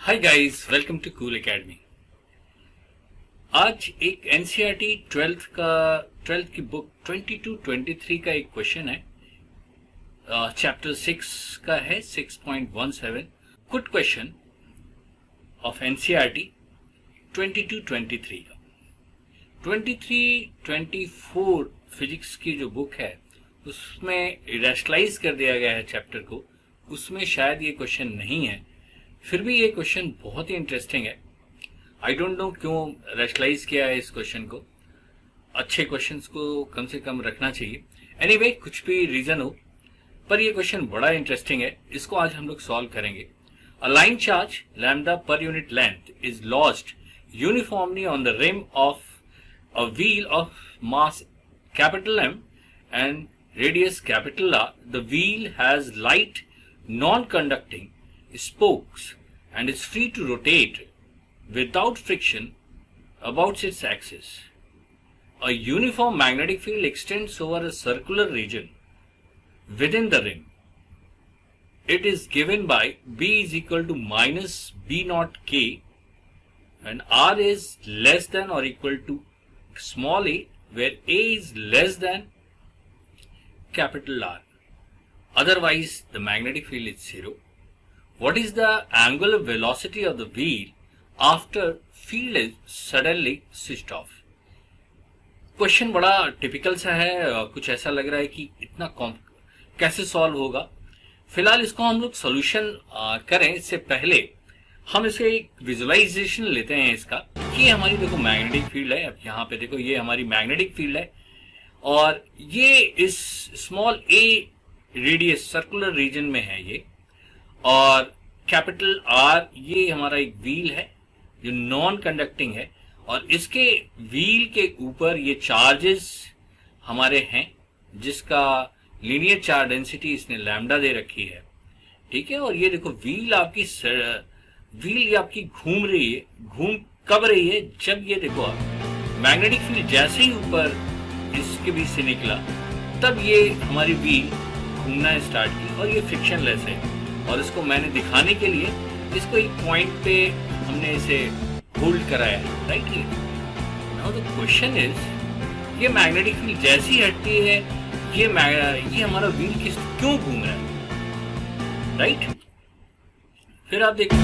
Hi guys, welcome to Cool Academy. आज एक NCERT 12th की बुक 22-23 का एक क्वेश्चन है। चैप्टर 6 का है 6.17। गुड क्वेश्चन ऑफ एनसीईआरटी 22-23 का। 23-24 फिजिक्स की जो बुक है उसमें रैशनलाइज कर दिया गया है चैप्टर को, उसमें शायद ये क्वेश्चन नहीं है। फिर भी ये क्वेश्चन बहुत ही इंटरेस्टिंग है। आई डोंट नो क्यों रैशनलाइज किया है इस क्वेश्चन को। अच्छे क्वेश्चंस को कम से कम रखना चाहिए। एनीवे, कुछ भी रीजन हो, पर ये क्वेश्चन बड़ा इंटरेस्टिंग है। इसको आज हम लोग सॉल्व करेंगे। A line charge lambda per unit length is lost uniformly on the rim of a wheel of mass capital M and radius capital R. The wheel has light non-conducting spokes and is free to rotate without friction about its axis. A uniform magnetic field extends over a circular region within the rim. It is given by B is equal to minus B naught K and R is less than or equal to small a, where A is less than capital R. Otherwise, the magnetic field is zero. What is the angular velocity of the wheel after field is suddenly switched off? Question बड़ा typical सा है। कुछ ऐसा लग रहा है कि इतना कैसे सॉल्व होगा। फिलहाल इसको हम लोग सॉल्यूशन करें इससे पहले हम इसे एक विजुअलाइजेशन लेते हैं इसका कि हमारी देखो मैग्नेटिक फील्ड है। अब यहाँ पे देखो ये हमारी मैग्नेटिक फील्ड है और ये इस स्मॉल ए रेडियस सर्कुलर रीजन में है ये, और कैपिटल आर ये हमारा एक व्हील है जो नॉन कंडक्टिंग है और इसके व्हील के ऊपर ये चार्जेस हमारे हैं जिसका लीनियर चार्ज डेंसिटी इसने लैम्डा दे रखी है, ठीक है। और ये देखो व्हील आपकी घूम रही है। घूम कब रही है? जब ये देखो आप मैग्नेटिक फील्ड जैसे ही ऊपर इसके बीच से निकला तब ये हमारी व्हील घूमना स्टार्ट की और ये फ्रिक्शनलेस है। और इसको मैंने दिखाने के लिए इसको एक पॉइंट पे हमने इसे होल्ड कराया है, right. Now the question is, ये मैग्नेटिक फील्ड जैसी हटती है ये हमारा व्हील क्यों घूम रहा है, राइट। फिर आप देखो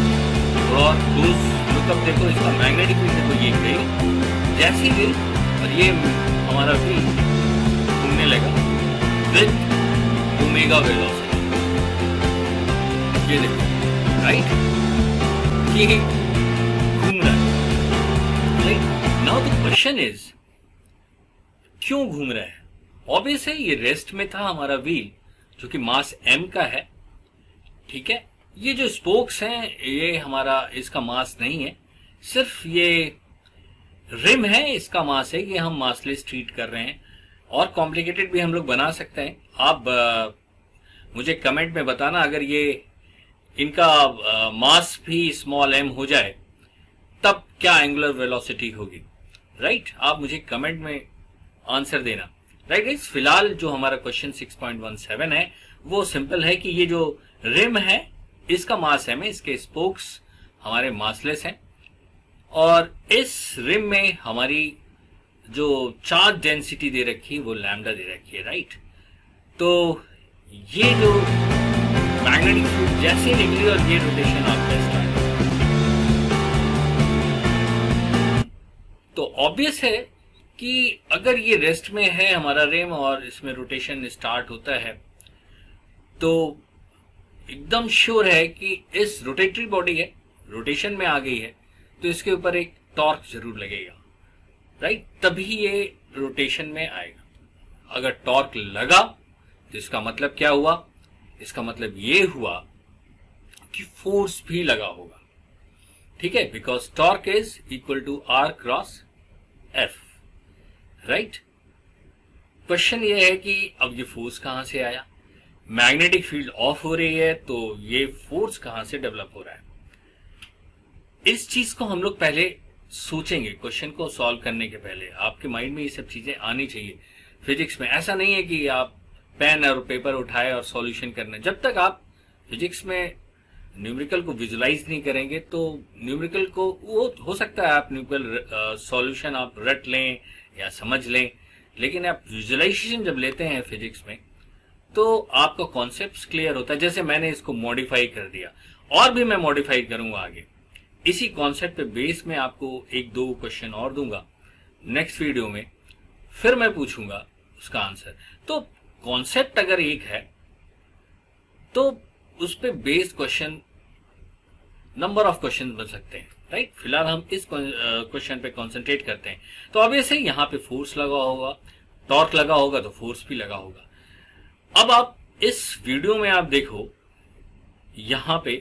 और लुकअप देखो, इसका मैग्नेटिक फील्ड देखो ये गई जैसी व्हील और ये हमारा व्हील घूमने लगा विद ओमेगा वेलोसिटी। ये देखो, राइट, ये घूम रहा है, right. Now the question is, क्यों घूम रहा है? ऑब्वियस है, ये रेस्ट में था हमारा व्हील जो कि मास m का है, ठीक है। ये जो स्पोक्स हैं ये हमारा इसका मास नहीं है, सिर्फ ये रिम है इसका मास है। ये हम मासलेस ट्रीट कर रहे हैं और कॉम्प्लिकेटेड भी हम लोग बना सकते हैं। आप मुझे कमेंट में बताना अगर ये इनका मास भी स्मॉल m हो जाए तब क्या एंगुलर वेलोसिटी होगी, राइट। आप मुझे कमेंट में आंसर देना, राइट गाइस। फिलहाल जो हमारा क्वेश्चन 6.17 है वो सिंपल है कि ये जो रिम है इसका मास m है, इसके स्पोक्स हमारे मासलेस हैं और इस रिम में हमारी जो चार्ज डेंसिटी दे रखी है वो लैम्डा दे रखी है, राइट। तो ये जो मैग्नेटिक फील्ड जैसे निकली और ये रोटेशन आपका स्टार्ट, तो ऑब्वियस है कि अगर ये रेस्ट में है हमारा रिम और इसमें रोटेशन स्टार्ट होता है तो एकदम श्योर है कि इस रोटेटरी बॉडी है, रोटेशन में आ गई है तो इसके ऊपर एक टॉर्क जरूर लगेगा, राइट, तभी ये रोटेशन में आएगा। अगर टॉर्क लगा तो इसका मतलब क्या हुआ? इसका मतलब ये हुआ कि फोर्स भी लगा होगा, ठीक है, because torque is equal to R cross F, right. Question ये है कि अब ये फोर्स कहां से आया? मैग्नेटिक फील्ड ऑफ हो रही है तो ये फोर्स कहां से डेवलप हो रहा है? इस चीज को हम लोग पहले सोचेंगे। क्वेश्चन को सॉल्व करने के पहले आपके माइंड में ये सब चीजें आनी चाहिए। फिजिक्स में ऐसा नहीं है कि आप पेन और पेपर उठाए और सॉल्यूशन करना। जब तक आप फिजिक्स में न्यूमेरिकल को विजुलाइज नहीं करेंगे तो न्यूमेरिकल को, वो हो सकता है आप न्यूमेरिकल सॉल्यूशन आप रट लें या समझ लें, लेकिन आप विजुलाइजेशन जब लेते हैं फिजिक्स में तो आपका कॉन्सेप्ट क्लियर होता है। जैसे मैंने इसको मॉडिफाई कर दिया, और भी मैं मॉडिफाई करूंगा आगे, इसी कॉन्सेप्ट पे बेस में आपको एक दो क्वेश्चन और दूंगा नेक्स्ट वीडियो में, फिर मैं पूछूंगा उसका आंसर। तो कॉन्सेप्ट अगर एक है तो उस पे based question, number of question बन सकते हैं, राइट। फिलहाल हम इस क्वेश्चन पे कंसंट्रेट करते हैं। तो ऑब्वियसली यहाँ पे फोर्स लगा होगा, टॉर्क लगा होगा तो फोर्स भी लगा होगा। अब आप इस वीडियो में आप देखो, यहाँ पे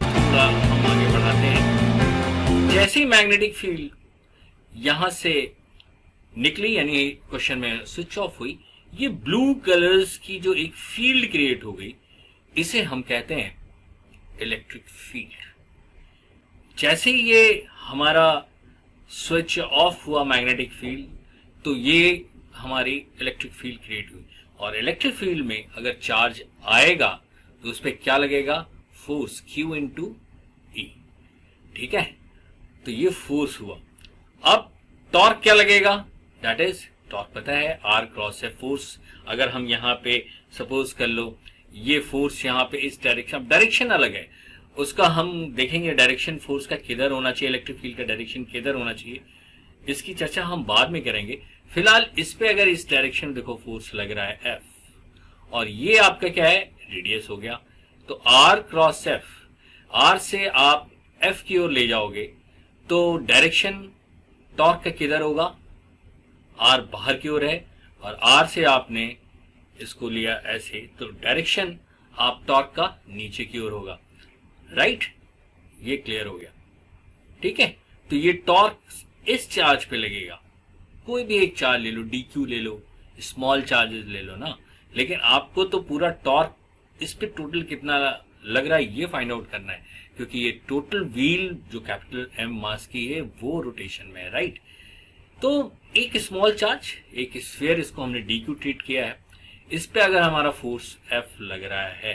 थोड़ा हम आगे बढ़ाते हैं। जैसे ही मैग्नेटिक फील्ड यहां से निकली, यानी क्वेश्चन में स्विच ऑफ हुई, ये ब्लू कलर्स की जो एक फील्ड क्रिएट हो गई, इसे हम कहते हैं इलेक्ट्रिक फील्ड। जैसे ही ये हमारा स्विच ऑफ हुआ मैग्नेटिक फील्ड, तो ये हमारी इलेक्ट्रिक फील्ड क्रिएट हुई। और इलेक्ट्रिक फील्ड में अगर चार्ज आएगा तो उस पर क्या लगेगा, फोर्स Q इंटू E, ठीक है। तो ये फोर्स हुआ। अब टॉर्क क्या लगेगा, दैट इज टॉर्क पता है R क्रॉस है फोर्स। अगर हम यहाँ पे सपोज कर लो ये फोर्स यहाँ पे इस डायरेक्शन, डायरेक्शन अलग है उसका, हम देखेंगे डायरेक्शन फोर्स का किधर होना चाहिए, इलेक्ट्रिक फील्ड का डायरेक्शन किधर होना चाहिए, इसकी चर्चा हम बाद में करेंगे। फिलहाल इस पे अगर इस डायरेक्शन देखो फोर्स लग रहा है F, और ये आपका क्या है, रेडियस हो गया। तो R क्रॉस F, R से आप F की ओर ले जाओगे तो डायरेक्शन टॉर्क का किधर होगा, R बाहर की ओर है, और R से आपने इसको लिया ऐसे, तो डायरेक्शन आप टॉर्क का नीचे की ओर होगा, राइट। ये क्लियर हो गया, ठीक है। तो ये टॉर्क इस चार्ज पे लगेगा, कोई भी एक चार्ज ले लो, DQ ले लो, स्मॉल चार्जेस ले लो ना, लेकिन आपको तो पूरा टॉर्क इस पे टोटल कितना लग रहा है ये फाइंड आउट करना है, क्योंकि ये टोटल व्हील जो कैपिटल M मास की है वो रोटेशन में है, राइट। तो एक स्मॉल चार्ज, एक स्फीयर, इसको हमने DQ ट्रीट किया है, इस पे अगर हमारा फोर्स F लग रहा है,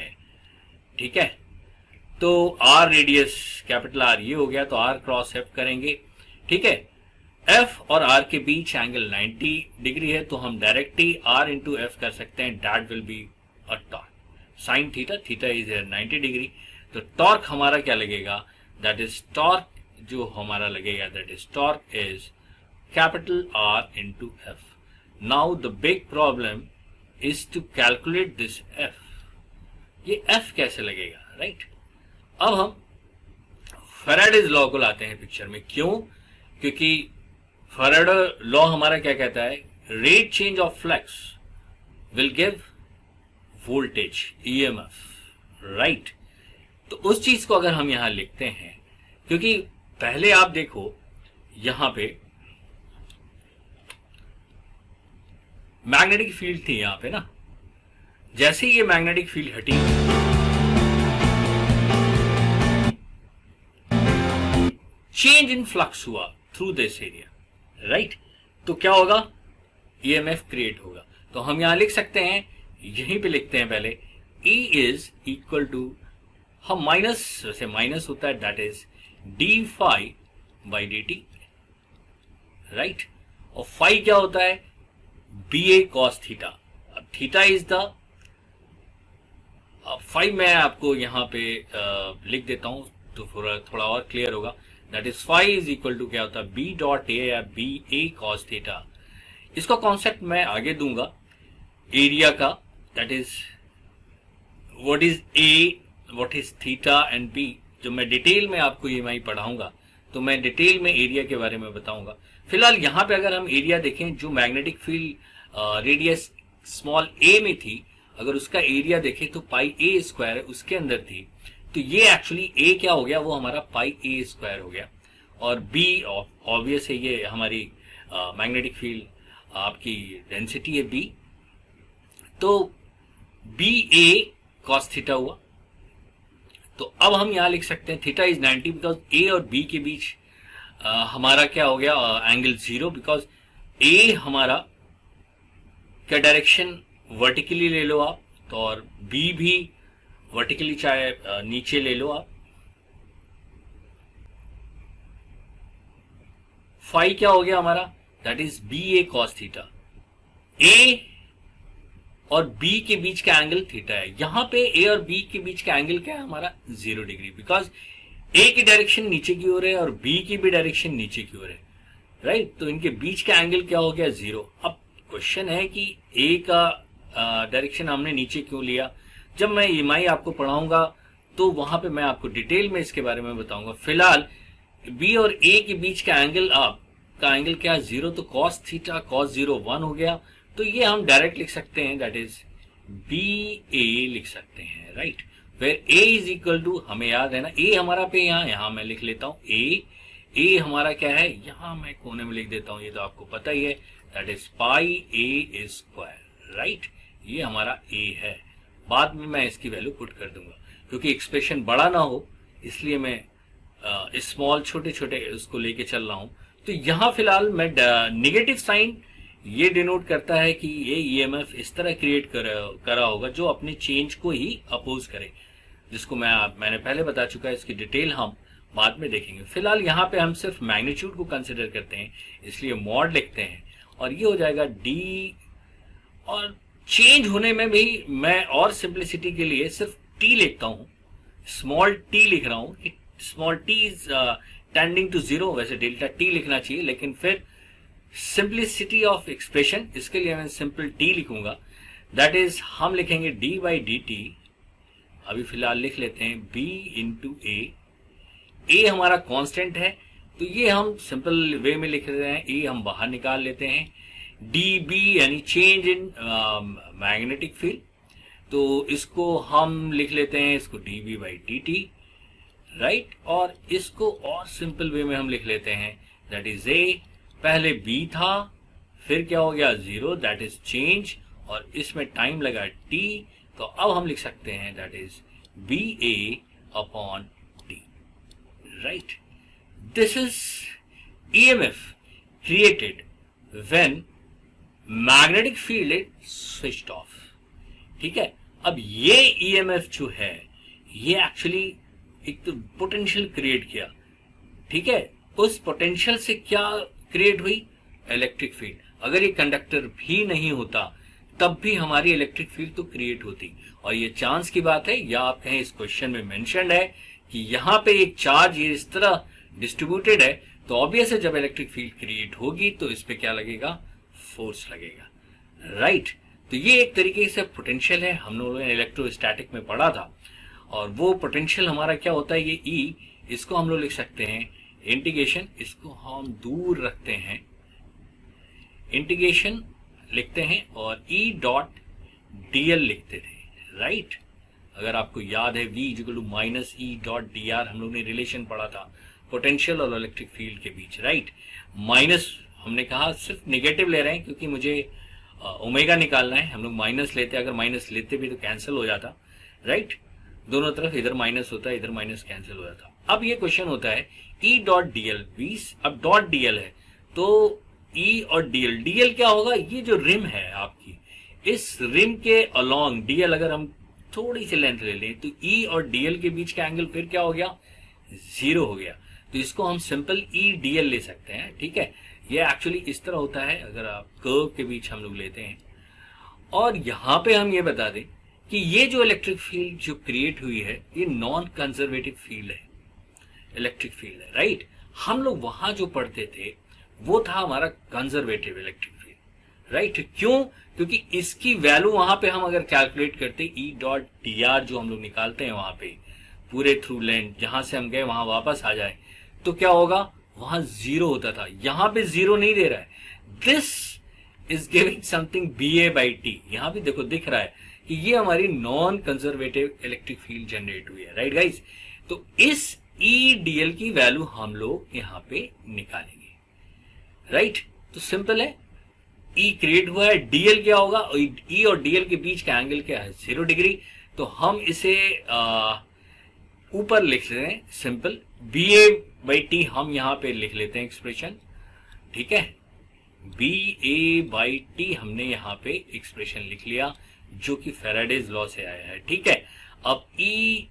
ठीक है, तो R रेडियस कैपिटल R ये हो गया, तो R क्रॉस F करेंगे, ठीक है। F और R के बीच एंगल 90 डिग्री है, तो हम डायरेक्टली R इंटू F कर सकते हैं, that will be a torque sine theta, theta is 90 degree. तो टॉर्क हमारा क्या लगेगा, दैट इज टॉर्क जो हमारा लगेगा, that is torque is capital R into F। Now the big problem is to calculate this F। ये F कैसे लगेगा, राइट। अब हम फैराडेज लॉ को लाते हैं पिक्चर में। क्यों, क्योंकि फैराडे लॉ हमारा क्या कहता है, rate change of flux will give voltage EMF, right. तो उस चीज को अगर हम यहां लिखते हैं, क्योंकि पहले आप देखो यहां पे मैग्नेटिक फील्ड थी यहां पे ना, जैसे ही ये मैग्नेटिक फील्ड हटी, चेंज इन फ्लक्स हुआ थ्रू दिस एरिया, राइट। तो क्या होगा, EMF क्रिएट होगा। तो हम यहां लिख सकते हैं, यहीं पे लिखते हैं पहले, E इज इक्वल टू, हम माइनस, वैसे माइनस होता है, that is d phi by d t, right. और फाई क्या होता है, BA cos थीटा। अब थीटा इज द, फाई मैं आपको यहां पे लिख देता हूं तो थोड़ा और क्लियर होगा, that is phi is equal to क्या होता है, B डॉट A या BA cos थीटा। इसका कॉन्सेप्ट मैं आगे दूंगा एरिया का, that is what is A, what is theta and B, जो मैं डिटेल में आपको ये मैं पढ़ाऊंगा, तो मैं डिटेल में एरिया के बारे में बताऊंगा। फिलहाल यहां पे अगर हम एरिया देखें, जो magnetic field radius small a में थी, अगर उसका एरिया देखें तो पाई A स्क्वायर उसके अंदर थी, तो ये एक्चुअली A क्या हो गया, वो हमारा पाई A स्क्वायर हो गया। और B ऑब्वियस है, ये हमारी मैग्नेटिक फील्ड आपकी डेंसिटी है B, तो BA cos थीटा हुआ। तो अब हम यहां लिख सकते हैं थीटा इज 90, बिकॉज A और B के बीच हमारा क्या हो गया, एंगल 0, बिकॉज A हमारा क्या डायरेक्शन वर्टिकली ले लो आप, तो और B भी वर्टिकली चाहे नीचे ले लो आप, फाई क्या हो गया हमारा, that is B A cos theta. A और बी के बीच का एंगल थीटा है। यहां पे ए और बी के बीच का एंगल क्या है हमारा, 0 डिग्री, बिकॉज ए की डायरेक्शन नीचे की ओर है और बी की भी डायरेक्शन नीचे की ओर है, राइट। तो इनके बीच का एंगल क्या हो गया, 0। अब क्वेश्चन है कि ए का डायरेक्शन हमने नीचे क्यों लिया। जब मैं ईएमआई आपको पढ़ाऊंगा तो वहां पे मैं आपको डिटेल में इसके बारे में बताऊंगा। फिलहाल बी और ए के बीच का एंगल का एंगल क्या है, 0, तो कॉस थीटा कॉस 0 1 हो गया। तो ये हम डायरेक्ट लिख सकते हैं, दैट इज बी ए लिख सकते हैं, right. Where A is equal to, हमें याद है ना, ए हमारा पे यहां मैं लिख लेता हूं ए हमारा क्या है, यहां मैं कोने में लिख देता हूं, ये तो आपको पता ही है, that is pi A square, right. ये हमारा ए है। बाद में मैं इसकी वैल्यू पुट कर दूंगा, क्योंकि एक्सप्रेशन बड़ा ना हो इसलिए मैं स्मॉल छोटे छोटे उसको लेके चल रहा हूं। तो यहां फिलहाल मैं नेगेटिव साइन ये डिनोट करता है कि ये ईएमएफ इस तरह क्रिएट करा होगा जो अपने चेंज को ही अपोज करे, जिसको मैंने पहले बता चुका है। इसकी डिटेल हम बाद में देखेंगे। फिलहाल यहाँ पे हम सिर्फ मैग्नीट्यूड को कंसिडर करते हैं, इसलिए मॉड लिखते हैं और ये हो जाएगा डी। और चेंज होने में भी मैं और सिंप्लिसिटी के लिए सिर्फ टी लिखता हूं, स्मॉल टी लिख रहा हूं। Small t is tending to 0, वैसे डेल्टा टी लिखना चाहिए, लेकिन फिर सिंप्लिसिटी ऑफ एक्सप्रेशन इसके लिए मैं सिंपल टी लिखूंगा। दैट इज हम लिखेंगे डी बाई डी टी। अभी फिलहाल लिख लेते हैं बी इंटू ए हमारा कांस्टेंट है, तो ये हम सिंपल वे में लिख रहे हैं, ए हम बाहर निकाल लेते हैं। डी बी यानी चेंज इन मैग्नेटिक फील्ड, तो इसको हम लिख लेते हैं, इसको d B by d t, right. और इसको और सिंपल वे में हम लिख लेते हैं, दैट इज ए, पहले बी था फिर क्या हो गया 0, दैट इज चेंज, और इसमें टाइम लगा टी, तो अब हम लिख सकते हैं that is B A upon t, right. This is EMF created when magnetic field is switched off, ठीक है। अब ये ईएमएफ जो है ये एक्चुअली एक तो पोटेंशियल क्रिएट किया, ठीक है। उस पोटेंशियल से क्या क्रिएट हुई, इलेक्ट्रिक फील्ड। अगर ये कंडक्टर भी नहीं होता तब भी हमारी इलेक्ट्रिक फील्ड तो क्रिएट होती, और ये चांस की बात है, या आप कहें इस क्वेश्चन में मेंशन्ड है कि यहाँ पे एक चार्ज ये इस तरह डिस्ट्रीब्यूटेड है, तो ऑब्वियस है जब इलेक्ट्रिक फील्ड क्रिएट होगी तो इस पे क्या लगेगा, फोर्स लगेगा, राइट। तो ये एक तरीके से पोटेंशियल है, हम लोगों ने इलेक्ट्रोस्टैटिक में पढ़ा था। और वो पोटेंशियल हमारा क्या होता है, ये ई, इसको हम लोग लिख सकते हैं इंटीग्रेशन, इसको हम दूर रखते हैं, इंटीग्रेशन लिखते हैं और ई डॉट डीएल लिखते थे, राइट। अगर आपको याद है v equal to minus E dot d r, हम लोग ने रिलेशन पढ़ा था पोटेंशियल और इलेक्ट्रिक फील्ड के बीच, राइट। माइनस हमने कहा सिर्फ नेगेटिव ले रहे हैं क्योंकि मुझे ओमेगा निकालना है, हम लोग माइनस लेते, अगर माइनस लेते भी तो कैंसिल हो जाता, राइट। दोनों तरफ इधर माइनस होता है, इधर माइनस कैंसिल हो जाता। अब ये क्वेश्चन होता है ई डॉट डीएल, 20, अब डॉट डीएल है तो ई और डीएल क्या होगा, ये जो रिम है आपकी, इस रिम के अलोंग डीएल अगर हम थोड़ी सी लेंथ ले लें तो ई और डीएल के बीच का एंगल फिर क्या हो गया, 0 हो गया। तो इसको हम सिंपल ई डीएल ले सकते हैं, ठीक है। ये एक्चुअली इस तरह होता है अगर आप कर्व के बीच हम लोग लेते हैं। और यहां पे हम ये बता दें कि ये जो इलेक्ट्रिक फील्ड जो क्रिएट हुई है ये नॉन कंजर्वेटिव फील्ड है, इलेक्ट्रिक फील्ड है, राइट। हम लोग वहां जो पढ़ते थे वो था हमारा कंजर्वेटिव इलेक्ट्रिक फील्ड, राइट। क्यों, क्योंकि इसकी वैल्यू वहां पे हम अगर कैलकुलेट करते ई डॉट डी आर जो हम लोग निकालते हैं वहां पे पूरे थ्रू लेंथ, जहां से हम गए वहां वापस आ जाए तो क्या होगा, वहां 0 होता था, यहां पे 0 नहीं दे रहा है। This is giving something B A by t, यहां भी देखो दिख रहा है कि ये हमारी non conservative electric field generate हुई है, राइट गाइस। तो इस ई डीएल की वैल्यू हम लोग यहां पे निकालेंगे, राइट। तो सिंपल है, ई क्रिएट हुआ है, डीएल क्या होगा, ई और डीएल के बीच का एंगल क्या है, 0 डिग्री। तो हम इसे ऊपर लिख लेते हैं simple, B A by t हम यहां पे लिख लेते हैं एक्सप्रेशन, ठीक है। बी ए बाई टी हमने यहां पे एक्सप्रेशन लिख लिया जो कि फैराडेज लॉ से आया है, ठीक है। अब ई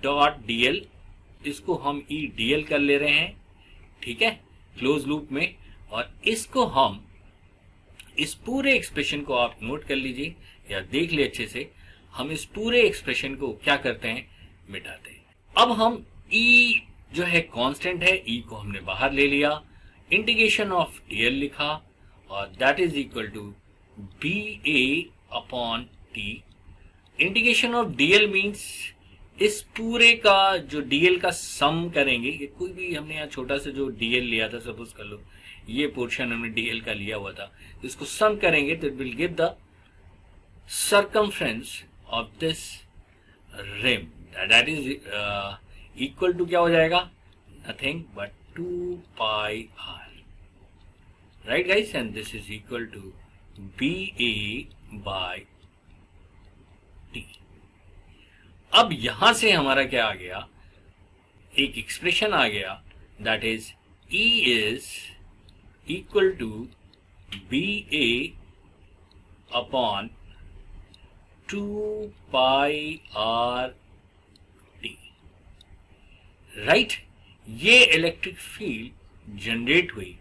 डॉट डीएल, इसको हम ई डीएल कर ले रहे हैं, ठीक है, क्लोज लूप में। और इसको हम, इस पूरे एक्सप्रेशन को आप नोट कर लीजिए या देख लिए अच्छे से, हम इस पूरे एक्सप्रेशन को क्या करते हैं, मिटाते हैं। अब हम ई जो है कांस्टेंट है, ई को हमने बाहर ले लिया, इंटीग्रेशन ऑफ डीएल लिखा और that is equal to B A upon t. Integration of dl means इस पूरे का जो डीएल का सम करेंगे, ये कोई भी हमने यहाँ छोटा सा जो डीएल लिया था, सपोज कर लो ये पोर्शन हमने डीएल का लिया हुआ था, इसको सम करेंगे तो it will give the circumference of this rim, that is equal to क्या हो जाएगा, nothing but 2 pi r, right guys, and this is equal to BA by T। अब यहां से हमारा क्या आ गया, एक एक्सप्रेशन आ गया, that is E is equal to BA upon 2 pi r t, right. ये इलेक्ट्रिक फील्ड जनरेट हुई,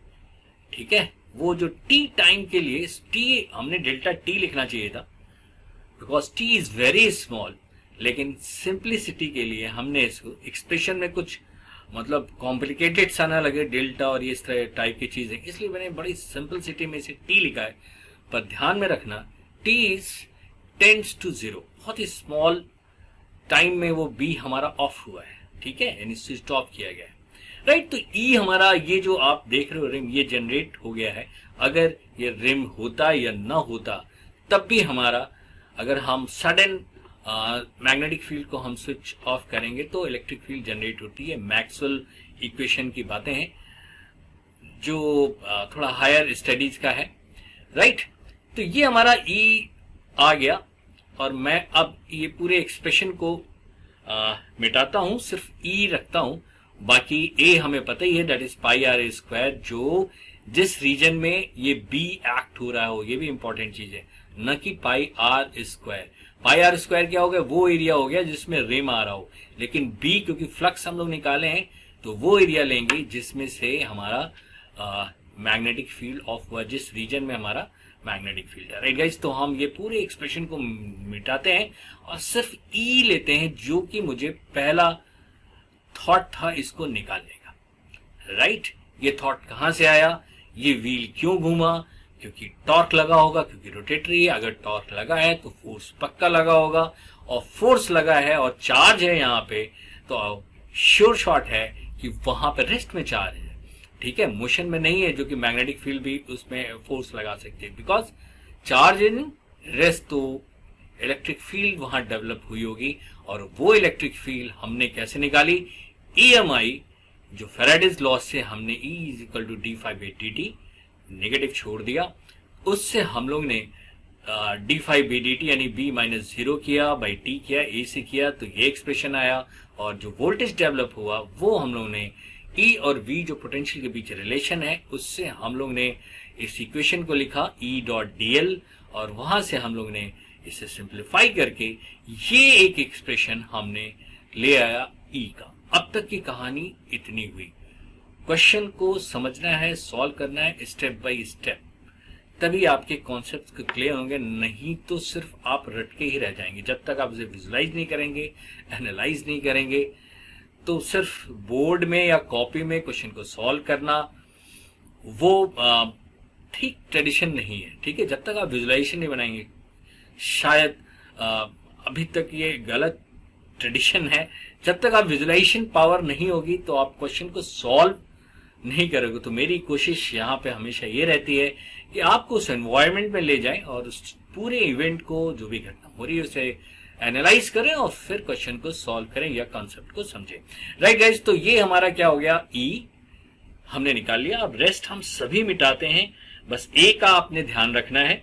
ठीक है। वो जो टी टाइम के लिए, टी हमने डेल्टा टी लिखना चाहिए था because T is very small, लेकिन सिंप्लिसिटी के लिए हमने इसको एक्सप्रेशन में कुछ मतलब कॉम्प्लिकेटेड सा ना लगे डेल्टा और ये इस तरह टाइप की चीजें, इसलिए मैंने बड़ी सिंपलिसिटी में इसे टी लिखा है। पर ध्यान में रखना टी इज टेंड्स टू 0, बहुत ही स्मॉल टाइम में वो बी हमारा ऑफ हुआ है, ठीक है, यानी स्विच ऑफ किया गया है, राइट। तो ई हमारा ये जो आप देख रहे हो रिम, ये जनरेट हो गया है। अगर ये रिम होता या ना होता तब भी हमारा, अगर हम सडन मैग्नेटिक फील्ड को हम स्विच ऑफ करेंगे तो इलेक्ट्रिक फील्ड जनरेट होती है। मैक्सवेल इक्वेशन की बातें हैं जो थोड़ा हायर स्टडीज का है, राइट। तो ये हमारा ई आ गया और मैं अब ये पूरे एक्सप्रेशन को मिटाता हूं, सिर्फ ई रखता हूं, बाकी ए हमें पता ही है, that is pi r square, जो जिस रीजन में ये बी एक्ट हो रहा हो, ये भी इंपॉर्टेंट चीज है, न कि pi r square. Pi r square क्या हो गया, वो एरिया हो गया जिसमें रिम आ रहा हो, लेकिन बी क्योंकि फ्लक्स हम लोग निकाले हैं तो वो एरिया लेंगे जिसमें से हमारा मैग्नेटिक फील्ड ऑफ हुआ, जिस रीजन में हमारा मैग्नेटिक फील्ड है, राइट गाइस। तो हम ये पूरे एक्सप्रेशन को मिटाते हैं और सिर्फ ई लेते हैं, जो कि मुझे पहला थॉट था इसको निकालने का, राइट। ये थॉट कहां से आया, ये व्हील क्यों घूमा, क्योंकि टॉर्क लगा होगा, क्योंकि रोटेटरी है। अगर टॉर्क लगा है तो फोर्स पक्का लगा होगा, और फोर्स लगा है और चार्ज है यहाँ पे, तो श्योर शॉट है कि वहां पे रेस्ट में चार्ज है, ठीक है, मोशन में नहीं है, जो कि मैग्नेटिक फील्ड भी उसमें फोर्स लगा सकते हैं, बिकॉज चार्ज इन रेस्ट। तो इलेक्ट्रिक फील्ड वहां डेवलप हुई होगी, और वो इलेक्ट्रिक फील्ड हमने कैसे निकाली, EMI, जो फेराडेज लॉ से हमने E is equal to d∅dt, negative छोड़ दिया, उससे हम लोग ने d∅dt यानी b माइनस 0 किया बाई t किया, a से किया, तो ये एक्सप्रेशन आया। और जो वोल्टेज डेवलप हुआ वो हम लोग ने E और V जो पोटेंशियल के बीच रिलेशन है, उससे हम लोग ने इस इक्वेशन को लिखा E.dl, और वहां से हम लोग ने इसे सिंप्लीफाई करके ये एक एक्सप्रेशन हमने ले आया E का। अब तक की कहानी इतनी हुई। क्वेश्चन को समझना है, सॉल्व करना है स्टेप बाय स्टेप, तभी आपके कॉन्सेप्ट क्लियर होंगे, नहीं तो सिर्फ आप रट के ही रह जाएंगे। जब तक आप इसे विजुलाइज नहीं करेंगे, एनालाइज नहीं करेंगे, तो सिर्फ बोर्ड में या कॉपी में क्वेश्चन को सॉल्व करना वो ठीक ट्रेडिशन नहीं है, ठीक है। जब तक आप विजुलाइजेशन नहीं बनाएंगे, शायद अभी तक ये गलत ट्रेडिशन है, जब तक आप विजुलाइजेशन पावर नहीं होगी तो आप क्वेश्चन को सॉल्व नहीं करोगे। तो मेरी कोशिश यहाँ पे हमेशा ये रहती है कि आपको उस एनवायरनमेंट में ले जाएं और उस पूरे इवेंट को, जो भी घटना हो रही है, उसे एनालाइज करें और फिर क्वेश्चन को सॉल्व करें या कॉन्सेप्ट को समझें, राइट गाइज। तो ये हमारा क्या हो गया, ई हमने निकाल लिया। अब रेस्ट हम सभी मिटाते हैं, बस ए का आपने ध्यान रखना है,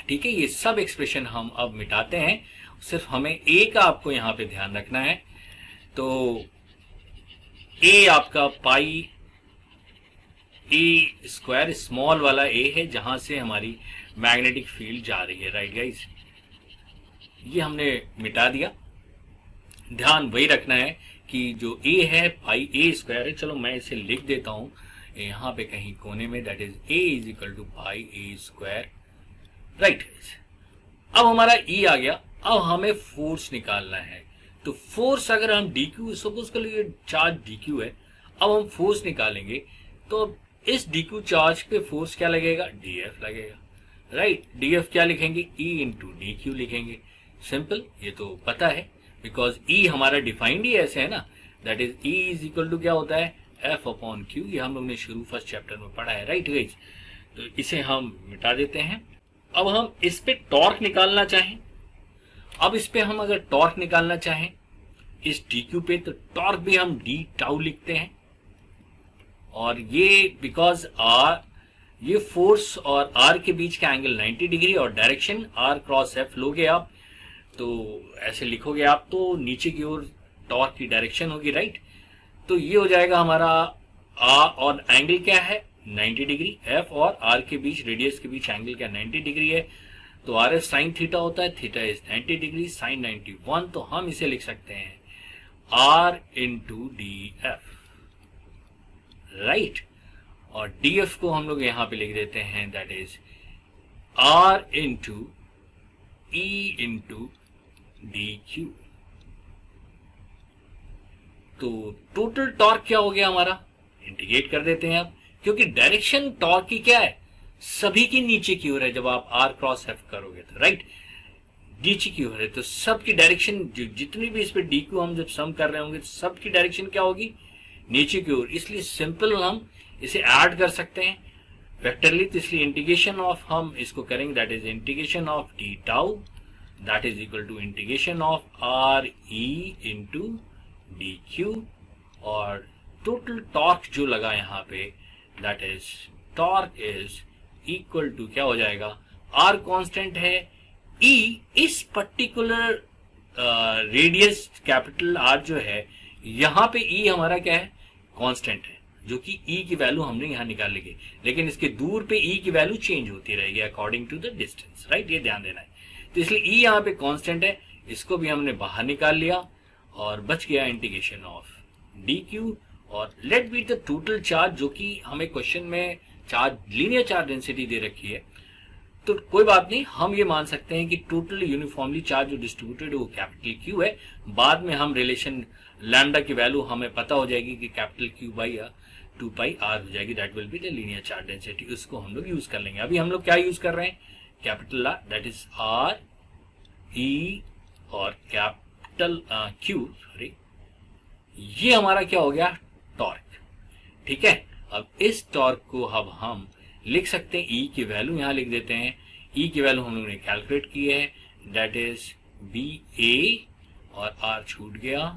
ठीक है। ये सब एक्सप्रेशन हम अब मिटाते हैं, सिर्फ हमें ए का आपको यहां पे ध्यान रखना है। तो ए आपका पाई ए स्क्वायर, स्मॉल वाला ए है, जहां से हमारी मैग्नेटिक फील्ड जा रही है, राइट गाइज। ये हमने मिटा दिया। ध्यान वही रखना है कि जो ए है पाई ए स्क्वायर है, चलो मैं इसे लिख देता हूं यहाँ पे कहीं कोने में, that is A is equal to pi A square, right. अब हमारा ई आ गया। अब हमें फोर्स निकालना है, तो फोर्स अगर हम डी क्यू, सपोज कर लीजिए चार्ज डी क्यू है, अब हम फोर्स निकालेंगे तो इस डी क्यू चार्ज पे फोर्स क्या लगेगा, डी एफ लगेगा, राइट। डी एफ क्या लिखेंगे, ई इंटू डी क्यू लिखेंगे। सिंपल, ये तो पता है बिकॉज ई हमारा डिफाइंड ही ऐसे है ना, that is E is equal to क्या होता है, एफ अपॉन क्यू। ये हम लोग ने शुरू फर्स्ट चैप्टर में पढ़ा है, राइट गाइस। तो इसे हम मिटा देते हैं। अब हम इस पे टॉर्क निकालना चाहें, अब इस पे हम अगर टॉर्क निकालना चाहें इस डी क्यू पे, तो टॉर्क भी हम डी टाउ लिखते हैं। और ये बिकॉज आर, ये फोर्स और आर के बीच का एंगल 90 डिग्री और डायरेक्शन आर क्रॉस एफ लोगे आप, तो ऐसे लिखोगे आप, तो नीचे की ओर टॉर्क की डायरेक्शन होगी, राइट। तो ये हो जाएगा हमारा आर, और एंगल क्या है 90 डिग्री, एफ और आर के बीच, रेडियस के बीच एंगल क्या 90 डिग्री है, तो आर एफ साइन थीटा होता है, थीटा इज 90 डिग्री, साइन 91, तो हम इसे लिख सकते हैं R into d F, right. और डी एफ को हम लोग यहां पे लिख देते हैं, that is R into E into d q. तो टोटल टॉर्क क्या हो गया हमारा, इंटीग्रेट कर देते हैं अब, क्योंकि डायरेक्शन टॉर्क की क्या है, सभी की नीचे की ओर है। जब आप आर क्रॉस एफ करोगे तो, राइट, नीचे की ओर है, तो सबकी डायरेक्शन जितनी भी इस पे डी क्यू हम जब सम कर रहे होंगे, तो सबकी डायरेक्शन क्या होगी, नीचे की ओर। इसलिए सिंपल हम इसे ऐड कर सकते हैं वेक्टरली, तो इसलिए इंटीग्रेशन ऑफ हम इसको करेंगे, that is integration of d tau, that is equal to integration of R E into d q. और टोटल टॉर्क जो लगा यहाँ पे, that is torque is equal to क्या हो जाएगा, आर कांस्टेंट है, ई इस पर्टिकुलर रेडियस कैपिटल आर जो है, यहां पे ई हमारा क्या है, कांस्टेंट है, जो कि ई की वैल्यू हमने यहां निकाल ली, लेकिन इसके दूर पे ई की वैल्यू चेंज होती रहेगी according to the distance, right, ये ध्यान देना है। तो इसलिए ई यहां पे कांस्टेंट है, इसको भी हमने बाहर निकाल लिया और बच गया इंटीग्रेशन ऑफ डी क्यू। और let be the total charge, जो कि हमें क्वेश्चन में चार्ज, लीनियर चार्ज डेंसिटी दे रखी है, तो कोई बात नहीं, हम ये मान सकते हैं कि टोटल यूनिफॉर्मली चार्ज जो डिस्ट्रीब्यूटेड वो कैपिटल क्यू है। बाद में हम रिलेशन लैम्डा की वैल्यू हमें पता हो जाएगी कि capital q by 2 pi r हो जाएगी, that will be the linear charge density, उसको हम लोग यूज कर लेंगे। अभी हम लोग क्या यूज कर रहे हैं, capital R, that is R E और कैपिटल क्यू, सॉरी, ये हमारा क्या हो गया, टॉर्क, ठीक है। अब इस टॉर्क को अब हम लिख सकते हैं, ई की वैल्यू यहां लिख देते हैं, ई की वैल्यू हम लोगों ने कैलकुलेट की है, दैट इज बी ए, और आर छूट गया,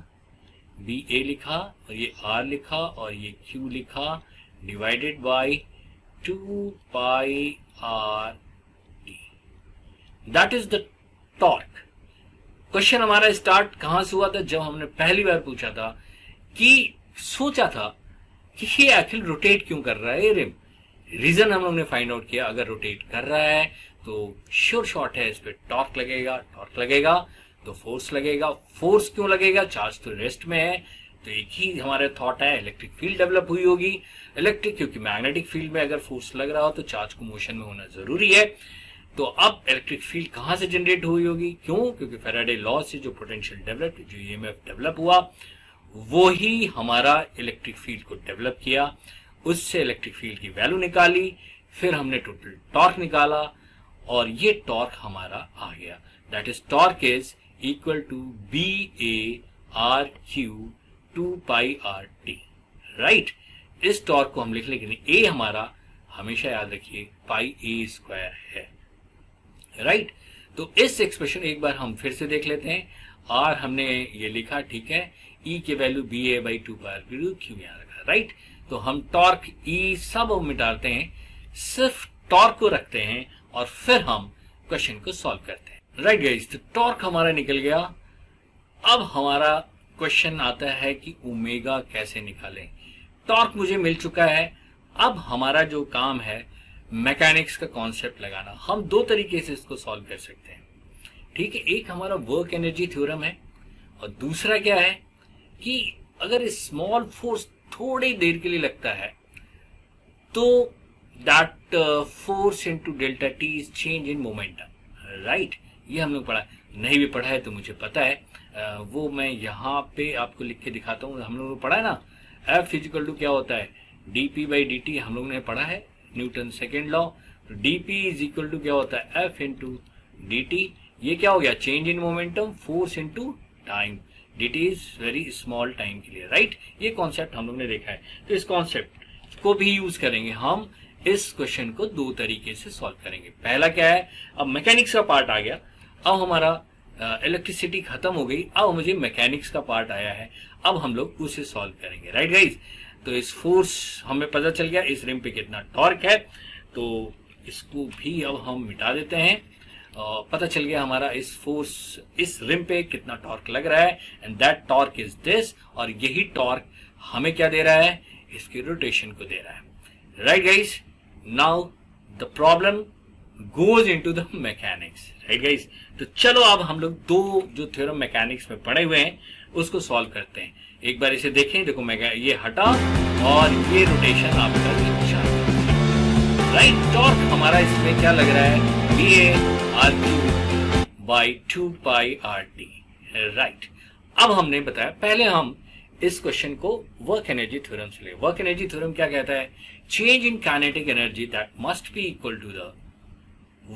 बी ए लिखा और ये आर लिखा और ये क्यू लिखा, divided by 2 pi R D, that is the torque. Question हमारा स्टार्ट कहां से हुआ था, जब हमने पहली बार पूछा था कि सोचा था कि ये आखिर रोटेट क्यों कर रहा है रिम। रीजन हम लोग ने फाइंड आउट किया, अगर रोटेट कर रहा है तो श्योर शॉट है इस पे टॉर्क लगेगा, टॉर्क लगेगा तो फोर्स लगेगा। फोर्स क्यों लगेगा, चार्ज तो रेस्ट में है, तो एक ही हमारे थॉट है, इलेक्ट्रिक फील्ड डेवलप हुई होगी। इलेक्ट्रिक, क्योंकि मैग्नेटिक फील्ड में अगर फोर्स लग रहा हो तो चार्ज को मोशन में होना जरूरी है। तो अब इलेक्ट्रिक फील्ड कहां से जनरेट हुई होगी, क्यों, क्योंकि फैराडे लॉ से जो पोटेंशियल डेवलप, जो ईएमएफ डेवलप हुआ, वो ही हमारा इलेक्ट्रिक फील्ड को डेवलप किया। उससे इलेक्ट्रिक फील्ड की वैल्यू निकाली, फिर हमने टोटल टॉर्क निकाला और ये टॉर्क हमारा आ गया, that is torque is equal to B A R q 2 pi R t, right. इस टॉर्क को हम लिख लेंगे, ए हमारा हमेशा याद रखिए पाई ए स्क्वायर है, राइट। तो इस एक्सप्रेशन एक बार हम फिर से देख लेते हैं। आर हमने ये लिखा, ठीक है, ई के value B A by 2 pi R q यहां रखा, राइट। तो हम टॉर्क ई सब मिटाते हैं, सिर्फ टॉर्क को रखते हैं और फिर हम क्वेश्चन को सॉल्व करते हैं, राइट गाइस। तो टॉर्क हमारा निकल गया। अब हमारा क्वेश्चन आता है कि ओमेगा कैसे निकालें। टॉर्क मुझे मिल चुका है, अब हमारा जो काम है मैकेनिक्स का कॉन्सेप्ट लगाना। हम दो तरीके से इसको सॉल्व कर सकते हैं, ठीक है। एक हमारा वर्क एनर्जी थ्योरम है और दूसरा क्या है कि अगर स्मॉल फोर्स थोड़ी देर के लिए लगता है तो that force into delta T is change in momentum, right. ये हम लोग पढ़ा, नहीं भी पढ़ा है तो मुझे पता है, वो मैं यहाँ पे आपको लिख के दिखाता हूँ। हम लोगों ने पढ़ा है ना, एफ इजिकल टू क्या होता है, d p by d t, हम लोगों ने पढ़ा है Newton second law. D p is equal to क्या होता है, एफ इंटू डी टी। ये क्या हो गया, change in momentum, force into time, D T is very small time के लिए, राइट। ये कॉन्सेप्ट हम लोग ने देखा है, तो इस कॉन्सेप्ट को भी यूज करेंगे हम। इस क्वेश्चन को दो तरीके से सॉल्व करेंगे। पहला क्या है, अब मैकेनिक्स का पार्ट आ गया, अब हमारा इलेक्ट्रिसिटी खत्म हो गई, अब मुझे मैकेनिक्स का पार्ट आया है, अब हम लोग उसे सॉल्व करेंगे, राइट गाइज। तो इस फोर्स हमें पता चल गया, इस रिम पे कितना टॉर्क है, तो इसको भी अब हम मिटा देते हैं। पता चल गया हमारा इस फोर्स, इस रिम पे कितना टॉर्क लग रहा है, and that torque is this, और यही टॉर्क हमें क्या दे रहा है, इसकी रोटेशन को दे रहा है, right guys. Now the problem goes into the mechanics, right guys. तो चलो अब हम लोग दो जो थ्योरम मैकेनिक्स में पढ़े हुए हैं उसको सॉल्व करते हैं। एक बार इसे देखें, देखो ये हटा और ये रोटेशन आपका राइट। टॉर्क हमारा इसमें क्या लग रहा है, B A R q by 2 pi R t, right. अब हमने बताया, पहले हम इस क्वेश्चन को वर्क एनर्जी थ्योरम से ले। वर्क एनर्जी थ्योरम क्या कहता है, change in kinetic energy that must be equal to the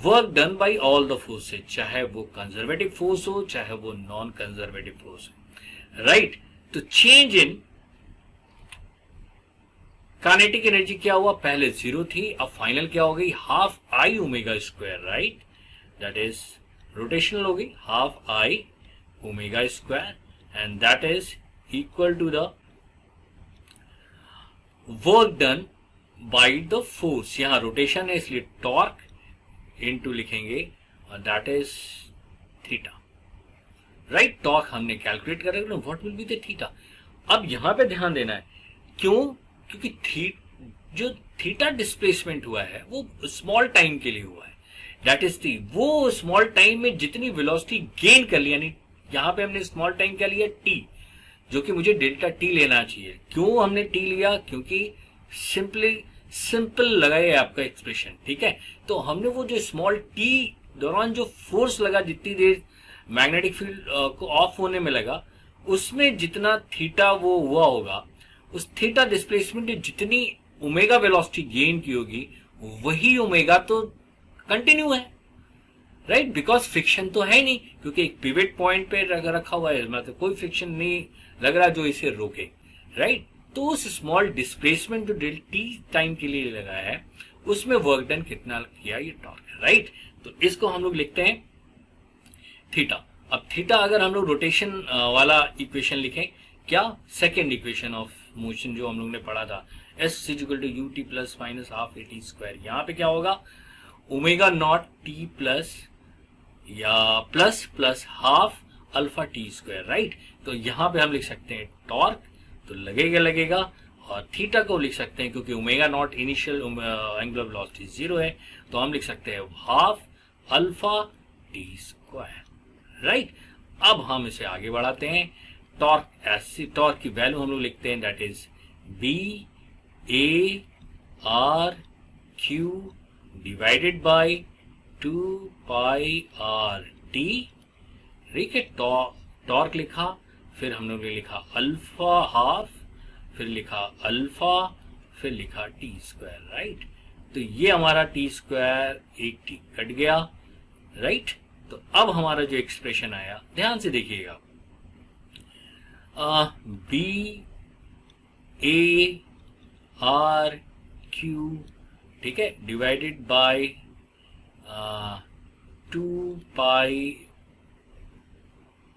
work done by all the forces, चाहे वो कंजर्वेटिव फोर्स हो चाहे वो नॉन कंजर्वेटिव फोर्स हो, राइट। तो चेंज इन काइनेटिक एनर्जी क्या हुआ, पहले 0 थी, अब फाइनल क्या हो गई, half I omega square, right. That is rotational हो गई, half I omega square, and that is equal to the work done by the force. यहां रोटेशन है इसलिए टॉर्क इनटू लिखेंगे, और that is theta, right. Torque हमने calculate कर रहे, what will be the theta. अब यहां पे ध्यान देना है, क्यों, क्योंकि जो थीटा डिस्प्लेसमेंट हुआ है वो स्मॉल टाइम के लिए हुआ है, दैट इज टी। वो स्मॉल टाइम में जितनी वेलोसिटी गेन कर लिया, यानी यहां पे हमने स्मॉल टाइम क्या लिया, टी, जो कि मुझे डेल्टा टी लेना चाहिए। क्यों हमने टी लिया, क्योंकि सिंपल लगा ये आपका एक्सप्रेशन, ठीक है। तो हमने वो जो स्मॉल टी दौरान जो फोर्स लगा, जितनी देर मैग्नेटिक फील्ड को ऑफ होने में लगा, उसमें जितना थीटा वो हुआ होगा, उस थीटा डिस्प्लेसमेंट ने जितनी ओमेगा वेलोसिटी गेन की होगी, वही ओमेगा तो कंटिन्यू है, राइट। बिकॉज फ्रिक्शन तो है नहीं, क्योंकि एक पिवट पॉइंट पे रखा हुआ है, मतलब कोई फ्रिक्शन नहीं लग रहा जो इसे रोके, राइट। तो उस स्मॉल डिस्प्लेसमेंट जो डेल टी टाइम के लिए लगा है, उसमें वर्क डन कितना किया, ये टॉर्क है, राइट। तो इसको हम लोग लिखते हैं थीटा। अब थीटा अगर हम लोग रोटेशन वाला इक्वेशन लिखें, क्या, सेकेंड इक्वेशन ऑफ मोशन जो हम लोग ने पढ़ा था, S equal to u t plus minus half a t square. यहाँ पे क्या होगा, ओमेगा नॉट टी प्लस या plus half alpha t square, right. तो यहाँ पे हम लिख सकते हैं टॉर्क, तो लगेगा, और थीटा को लिख सकते हैं, क्योंकि omega naught initial angular velocity 0 है, तो हम लिख सकते हैं half alpha t square, right. अब हम इसे आगे बढ़ाते हैं, टॉर्क, ऐसी टॉर्क की वैल्यू हम लोग लिखते हैं, that is B A R q divided by 2 pi R t, ठीक है। टॉर्क लिखा, फिर हम लोग ने लिखा अल्फा हाफ, फिर लिखा अल्फा, फिर लिखा टी स्क्वायर, राइट। तो ये हमारा टी स्क्वायर एक टी कट गया, राइट। तो अब हमारा जो एक्सप्रेशन आया, ध्यान से देखिएगा, बी ए आर क्यू, ठीक है, डिवाइडेड बाय 2 पाई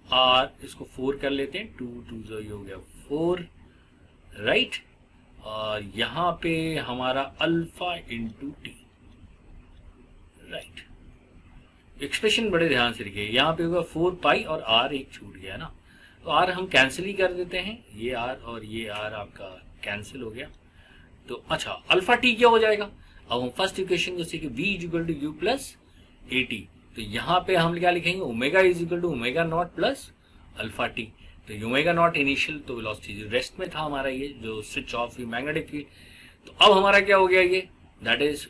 आर, इसको 4 कर लेते हैं, 2 जो हो गया 4, राइट। और यहां पे हमारा alpha into T, right. Expression बड़े ध्यान से लिखिए, यहां पे होगा 4 पाई और आर एक छूट गया ना, तो आर हम कैंसिल ही कर देते हैं, ये आर और ये आर आपका कैंसिल हो गया। तो अच्छा, अल्फा टी क्या हो जाएगा, अब हम फर्स्ट इक्वेशन को सीखे, v equal to u plus a t. तो यहां पे हम क्या लिखेंगे, omega is equal to omega naught plus alpha t. तो ओमेगा नॉट इनिशियल तो वेलोसिटी रेस्ट में था हमारा, ये जो स्विच ऑफ हुई मैग्नेटिक फील्ड। तो अब हमारा क्या हो गया ये, that is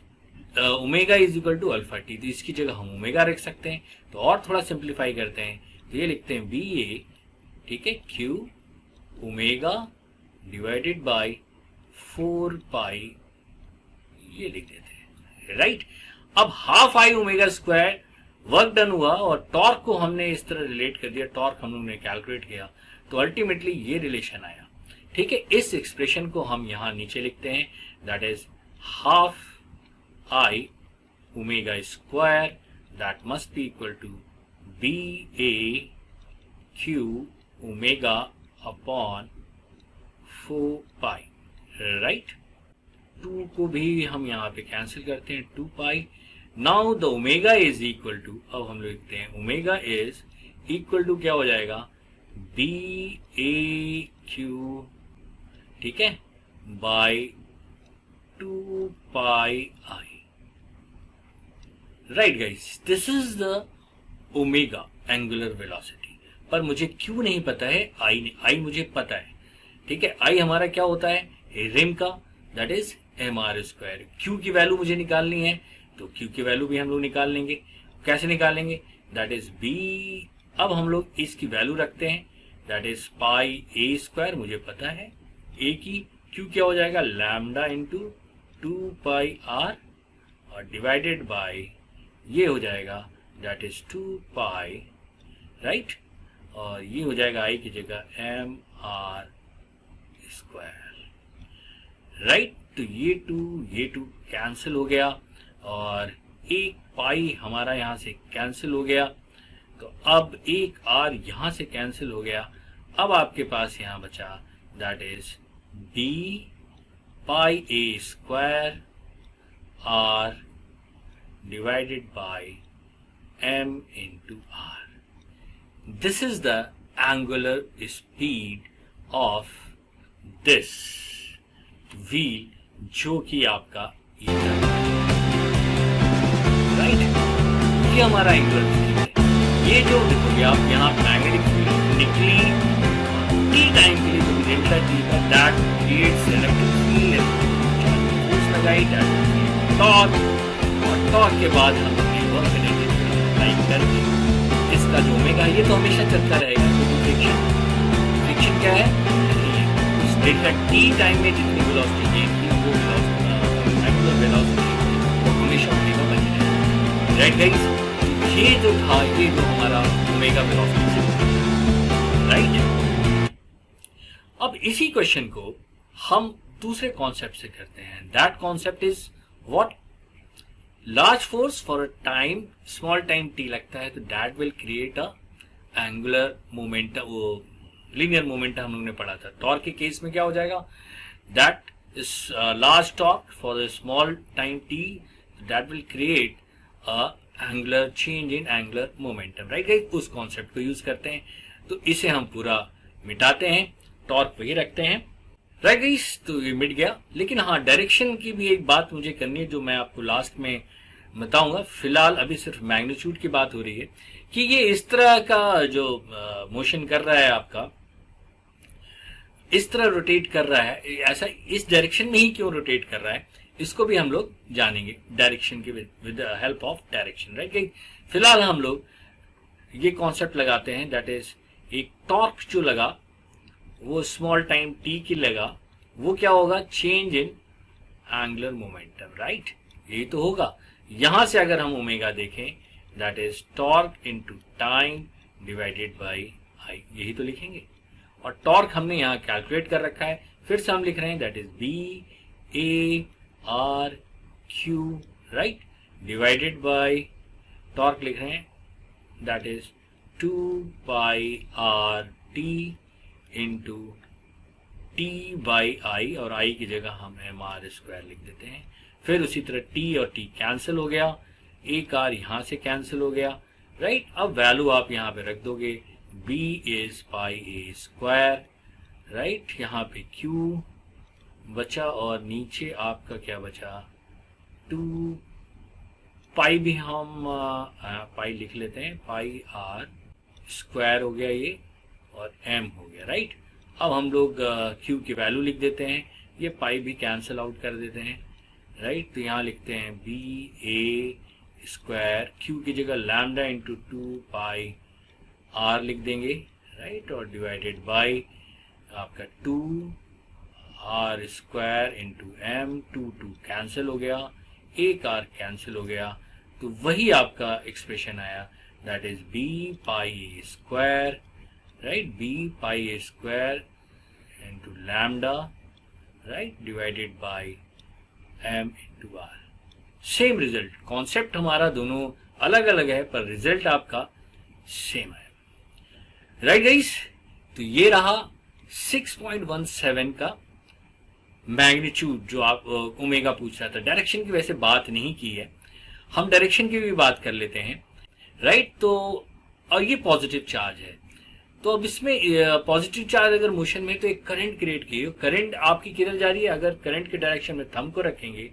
omega is equal to alpha t, तो इसकी जगह हम ओमेगा रख सकते हैं। तो और थोड़ा सिंप्लीफाई करते हैं, तो ये लिखते हैं बी ए, ठीक है, क्यू ओमेगा डिवाइडेड बाय 4 पाई, ये लिख देते हैं, राइट। अब half I omega square work done हुआ और टॉर्क को हमने इस तरह रिलेट कर दिया, टॉर्क हम लोगों ने कैलकुलेट किया, तो अल्टीमेटली ये रिलेशन आया, ठीक है। इस एक्सप्रेशन को हम यहां नीचे लिखते हैं, that is half I omega square that must be equal to B A q omega upon 4 pi, right. 2 को भी हम यहाँ पे कैंसिल करते हैं, 2 pi. Now the omega is equal to, अब हम लोग लिखते हैं ओमेगा इज इक्वल टू क्या हो जाएगा, बी ए क्यू, ठीक है, by 2 pi I, right guys. This is the omega angular velocity. पर मुझे क्यू नहीं पता है, आई मुझे पता है, ठीक है। आई हमारा क्या होता है, रिम का, that is M R square. Q की वैल्यू मुझे निकालनी है, तो क्यू की वैल्यू भी हम लोग निकाल लेंगे। कैसे निकालेंगे, दैट इज बी, अब हम लोग इसकी वैल्यू रखते हैं, that is pi A square, मुझे पता है ए की, क्यू क्या हो जाएगा, लैम्डा इंटू 2 पाई आर, और डिवाइडेड बाय ये हो जाएगा, दैट इज 2 पाई, राइट, और ये हो जाएगा आई की जगह एम आर स्क्वायर, राइट। तो ये टू कैंसिल हो गया और एक पाई हमारा यहां से कैंसिल हो गया, तो अब एक आर यहां से कैंसिल हो गया। अब आपके पास यहां बचा, that is B pi A square R divided by M into R. This is the angular speed of this wheel, जो कि आपका ये राइट, ये हमारा एंगुलर स्पीड है। ये जो देखोगे आप यहाँ मैग्नेटिक फील्ड निकली टी टाइम के लिए, जो डेल्टा टी का, that creates electric field, force लगाई, दैट टॉर्क, और टॉर्क के बाद हम वर्क करेंगे अप्लाई करके इसका जो ओमेगा, ये तो हमेशा चलता रहेगा, क्योंकि फ्रिक्शन क्या है, डेल्टा टी टाइम में जितनी वेलोसिटी गेन की वो एंगुलर वेलोसिटी वो हमेशा ओमेगा बनी रहेगी, राइट गाइस। ये जो था, ये जो हमारा ओमेगा वेलोसिटी, राइट। अब इसी क्वेश्चन को हम दूसरे कॉन्सेप्ट से करते हैं, that concept is what, large force for a time, small time T लगता है, तो that will create a angular momentum, वो लीनियर मोमेंटम हम लोगों ने पढ़ा था। टॉर्क के केस में क्या हो जाएगा, that is large torque for the small time T, that will create a angular change in angular momentum, right. उस कॉन्सेप्ट को यूज करते हैं, तो इसे हम पूरा मिटाते हैं, टॉर्क वही रखते हैं, राइट गाइस। तो ये मिट गया, लेकिन हाँ, डायरेक्शन की भी एक बात मुझे करनी है, जो मैं आपको लास्ट में बताऊंगा। फिलहाल अभी सिर्फ मैग्नीट्यूड की बात हो रही है कि ये इस तरह का जो मोशन कर रहा है आपका, इस तरह रोटेट कर रहा है, ऐसा इस डायरेक्शन में ही क्यों रोटेट कर रहा है, इसको भी हम लोग जानेंगे डायरेक्शन के with help of direction, right. फिलहाल हम लोग ये कॉन्सेप्ट लगाते हैं, दैट इज एक टॉर्क जो लगा वो स्मॉल टाइम टी की लगा, वो क्या होगा, change in angular momentum, right. यही तो होगा। यहां से अगर हम ओमेगा देखें, that is torque into time divided by I, यही तो लिखेंगे। और टॉर्क हमने यहाँ कैलकुलेट कर रखा है, फिर से हम लिख रहे हैं, that is B A R q, right, divided by torque लिख रहे हैं, that is 2 pi R t into t by I, और आई की जगह हम एम आर स्क्वायर लिख देते हैं। फिर उसी तरह टी और टी कैंसिल हो गया, एक आर यहां से कैंसिल हो गया, राइट। अब वैल्यू आप यहां पे रख दोगे, b is pi A square, right, यहाँ पे q बचा और नीचे आपका क्या बचा, 2 पाई, भी हम पाई लिख लेते हैं, पाई आर स्क्वायर हो गया ये, और m हो गया, राइट। अब हम लोग q की वैल्यू लिख देते हैं, ये पाई भी कैंसिल आउट कर देते हैं, राइट। तो यहाँ लिखते हैं बी ए स्क्वायर, q की जगह लैम्डा इंटू 2 पाई r लिख देंगे, राइट, और डिवाइडेड बाई आपका 2 r square into m, 2 cancel हो गया, एक r कैंसिल हो गया, तो वही आपका एक्सप्रेशन आया, that is b pi a square, right, b pi a square into lambda, right, divided by m into r। Same result, concept हमारा दोनों अलग अलग है पर रिजल्ट आपका सेम है, राइट गाइस। तो ये रहा 6.17 का मैग्नीट्यूड जो आप ओमेगा पूछ रहा था। डायरेक्शन की वैसे बात नहीं की है, हम डायरेक्शन की भी बात कर लेते हैं, राइट। तो और ये पॉजिटिव चार्ज है, तो अब इसमें पॉजिटिव चार्ज अगर मोशन में तो एक करंट क्रिएट की, करंट आपकी किधर जा रही है, अगर करंट के डायरेक्शन में थंब को रखेंगे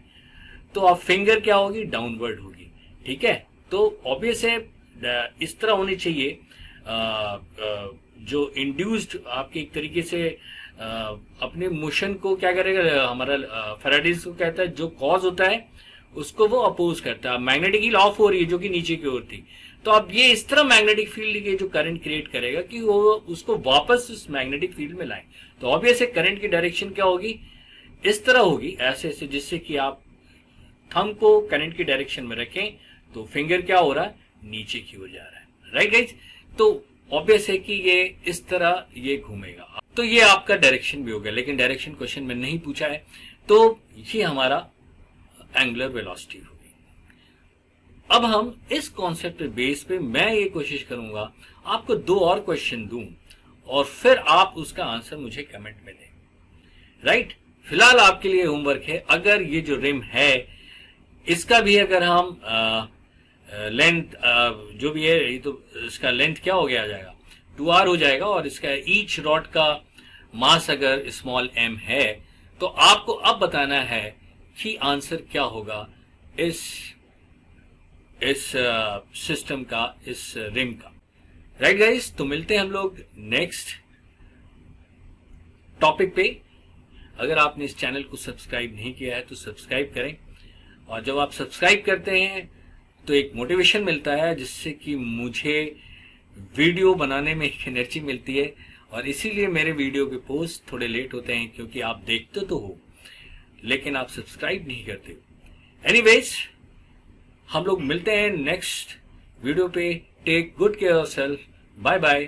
तो आप फिंगर क्या होगी, डाउनवर्ड होगी, ठीक है। तो ऑब्वियस है इस तरह होनी चाहिए, जो इंड्यूस्ड आपके एक तरीके से अपने मोशन को क्या करेगा, हमारा फैराडेज को कहता है जो कॉज होता है उसको वो अपोज करता है। मैग्नेटिक फील्ड ऑफ हो रही है जो कि नीचे की ओर थी, तो अब ये इस तरह मैग्नेटिक फील्ड के जो करंट क्रिएट करेगा कि वो उसको वापस उस मैग्नेटिक फील्ड में लाए। तो ऑब्वियस है करंट की डायरेक्शन क्या होगी, इस तरह होगी, ऐसे ऐसे, जिससे कि आप थंब को करंट की डायरेक्शन में रखें तो फिंगर क्या हो रहा है, नीचे की ओर जा रहा है, राइट गाइज। तो ऑब्वियस है कि ये इस तरह ये घूमेगा, तो ये आपका डायरेक्शन भी हो गया, लेकिन डायरेक्शन क्वेश्चन में नहीं पूछा है, तो ये हमारा एंगुलर वेलोसिटी होगी। अब हम इस कॉन्सेप्ट बेस पे मैं ये कोशिश करूंगा आपको 2 और क्वेश्चन दूं और फिर आप उसका आंसर मुझे कमेंट में दें, राइट। फिलहाल आपके लिए होमवर्क है, अगर ये जो रिम है इसका भी अगर हम लेंथ जो भी है, ये तो इसका लेंथ क्या हो गया, आ जाएगा 2r हो जाएगा, और इसका ईच रॉड का मास अगर स्मॉल m है, तो आपको अब बताना है कि आंसर क्या होगा इस सिस्टम का, इस रिम का, राइट गाइस। तो मिलते हैं हम लोग नेक्स्ट टॉपिक पे। अगर आपने इस चैनल को सब्सक्राइब नहीं किया है तो सब्सक्राइब करें, और जब आप सब्सक्राइब करते हैं तो एक मोटिवेशन मिलता है जिससे कि मुझे वीडियो बनाने में एक एनर्जी मिलती है, और इसीलिए मेरे वीडियो के पोस्ट थोड़े लेट होते हैं, क्योंकि आप देखते तो हो लेकिन आप सब्सक्राइब नहीं करते। एनीवेज, हम लोग मिलते हैं नेक्स्ट वीडियो पे। Take good care of self, bye bye.